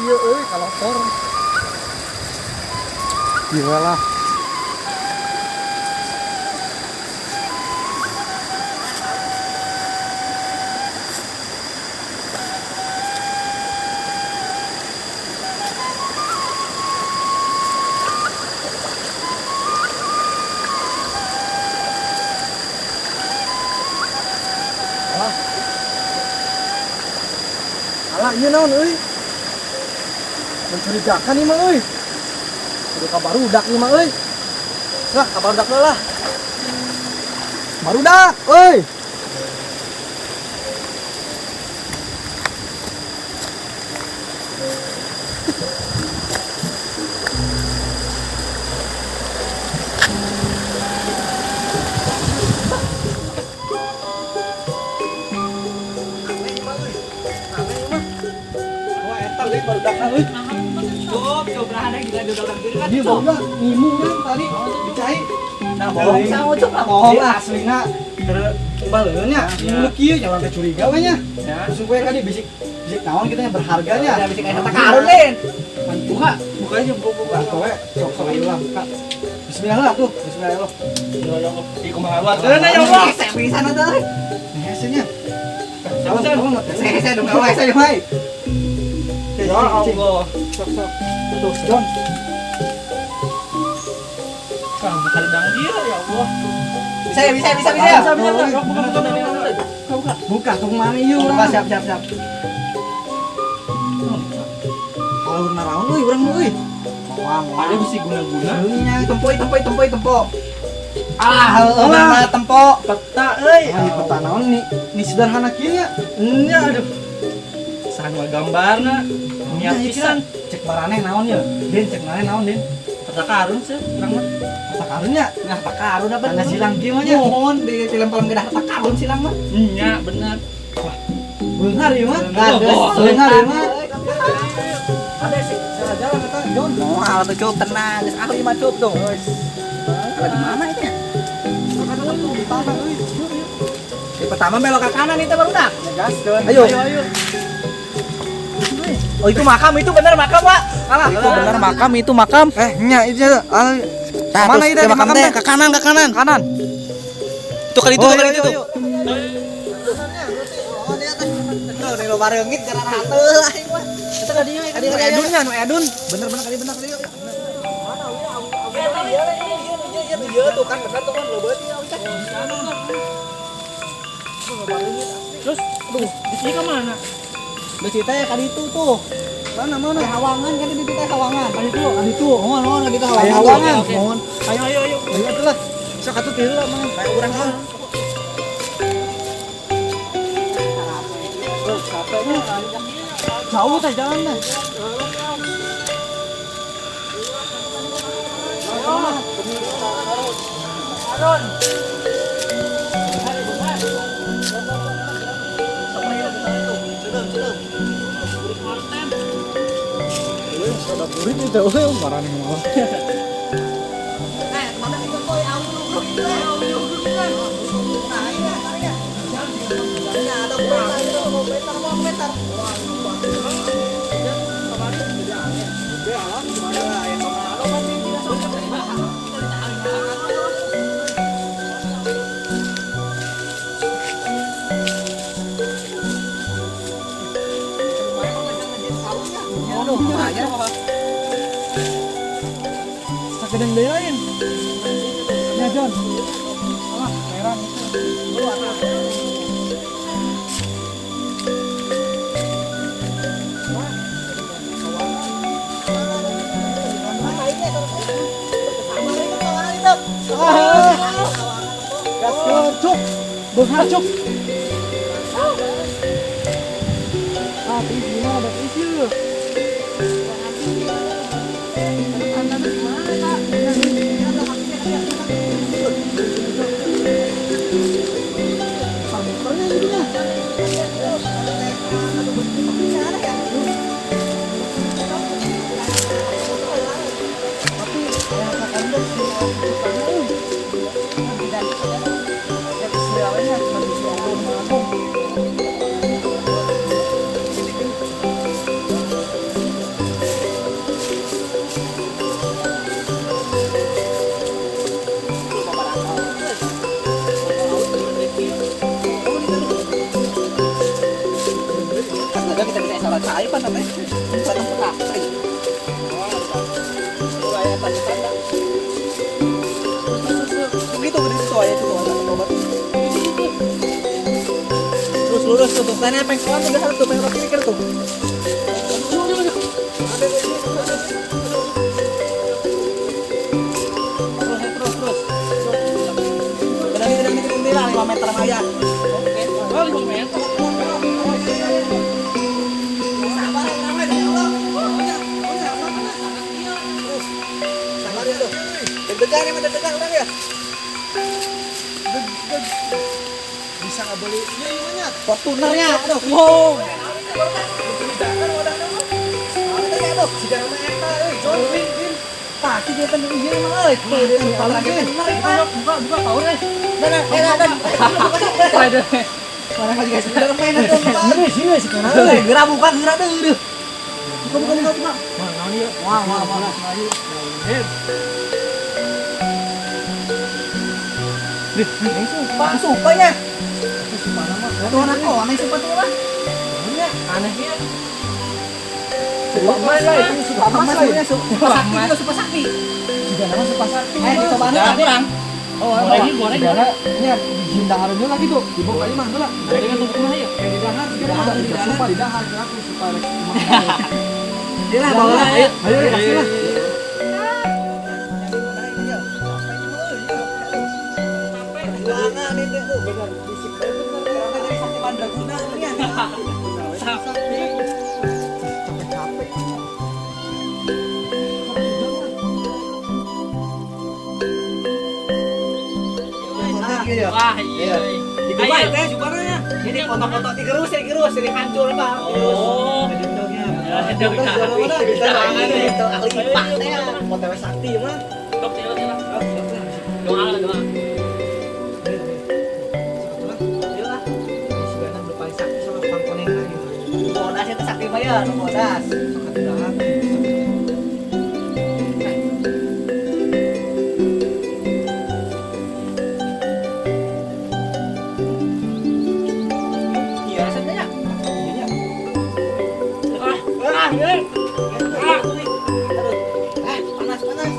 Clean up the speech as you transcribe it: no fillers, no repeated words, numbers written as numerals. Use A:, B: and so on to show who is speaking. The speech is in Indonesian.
A: dia kalau kotor.
B: Gila lah.
A: Alah, iya naon euy. Mencurigakan nih mah euy. Udah kabar udak nih mah euy. Lah, kabar udak lah. Barudak, euy. Dia bawa ngimu kan tadi dicai. Nah, bohong sama cuk lah bohong aslina. Baleunya ngimu kieu jangan kecuriga we nya. Supaya kan bisik naon kita yang berharganya. Ada bisik aya karun lain. Buka, bukanya buka. Kowe sok ayo lah buka. Bismillah lah tuh, bismillah Allah. Ya Allah, di kumaha luar. Deuna ya Allah. Saya bisa na teh. Hesenya. Saya dong awal saya mai. Ya Allah. Sok. Tuh, John.
C: Kamu kardang dia ya Allah.
A: Bisa. Buka tuh mana yuk. Buka siap. Kalau naraon euy urang euy.
C: Ada bisi guna-guna.
A: Nya tempo. Lah, tempo.
C: Peta euy.
A: Peta naon ni sederhana kieu nya.
C: Nya aduh. Sareng gambarna. Niat pisan.
A: Cek baraneh naon ya? Den cek baraneh naon Den?
C: Peta karun sih, urang mah.
A: Harta karunnya, nah harta karun apa? Tanda silang kieu mah nya. Mohon di film-film geus harta karun silang mah.
C: Nya bener.
A: Wah, beunghar ieu mah.
C: Beunghar
A: ieu mah. Ada sih, jalan kata John. Moal tuh cup tenang, geus ahli mah cup tuh. Ada di mana itu? Kanan tuh di tanah euy. Di pertama belok ke kanan itu baru dak. Gaskeun. Ayo. Oh itu makam, itu benar makam Pak. Alah, itu benar makam, itu makam. Nya itu mana itu makam teh? Ke kanan. Kanan. Tuh kali itu. Oh dia teh. Tuh di lo bareungit gara hateuh aing mah. Eta ka dieu Edunnya, Edun. Bener kali bener kali. Mana iya tuh kan bener tuh kan lo beuti
C: Terus, aduh, di sini ke mana?
A: Besi teh ka ditu tuh. Mana? Hawangan kan di teh hawangan. Aditu. Mohon kita hawangan. Mohon.
C: Ayo.
A: Ayo atuh. Sok atuh tilu lah mah. Kayak urang mah. Capeknya jauh teh jalannya. Aron. Ada purit itu marane mah. Mana itu koi au itu. Ada komentar. Sakadeng deui lain. Ya John. Alah, heran itu. Lu Gaskeun cuk. Beunghar cuk. Di sini ada isu. kayu kan namanya. Batang petai. Kayak tanda-tanda. Begitu begitu aja tuh obat. Terus lurus tuh tanya pengen tuh udah tuh pengen pikir tuh. Terus. Gedang 5 meter aja. Oke. Oh, 5 meter. Sabar ramai deh. Sabar ya tuh. Deg-degan orang ya. Bisa nggak boleh ini gimana? Fortunernya, aduh, wow. Aduh, jika nama eta, John Win, pasti dia kan iya emang, tuh dia kalau lagi buka power deh. Dan. Mana lagi guys, udah main aja. Sini sekarang. Gerak buka gerak tuh. Buka. Mana dia? Wah. Ini supanya. Itu anak kok, aneh seperti apa? Anehnya Supa Mas lah, itu Supa Mas lah ya. Supa Sakti juga Supa Sakti. Juga nama Supa Sakti. Dicoba nih kurang. Boleh. Ini izin dahar dulu lagi tuh. Dibawa aja mah lah. Dari kan tumpuk mah ya. Kayak di dahar, Supa di dahar aku Supa. Dia lah bawa lah. Ayo kasih lah. Perjuangan itu tuh benar disiplin benar. Karena jadi sakti mandraguna ini. Sakti. Capek. Wah, iya. Dibuka ya, jubaranya. Ini foto-foto digerus, jadi hancur, Bang. Oh. Itu ahli paknya. Foto sakti mah. Top ya. Doa. Modas itu sakti bayar, modas. Iya, rasanya. Panas. Panas.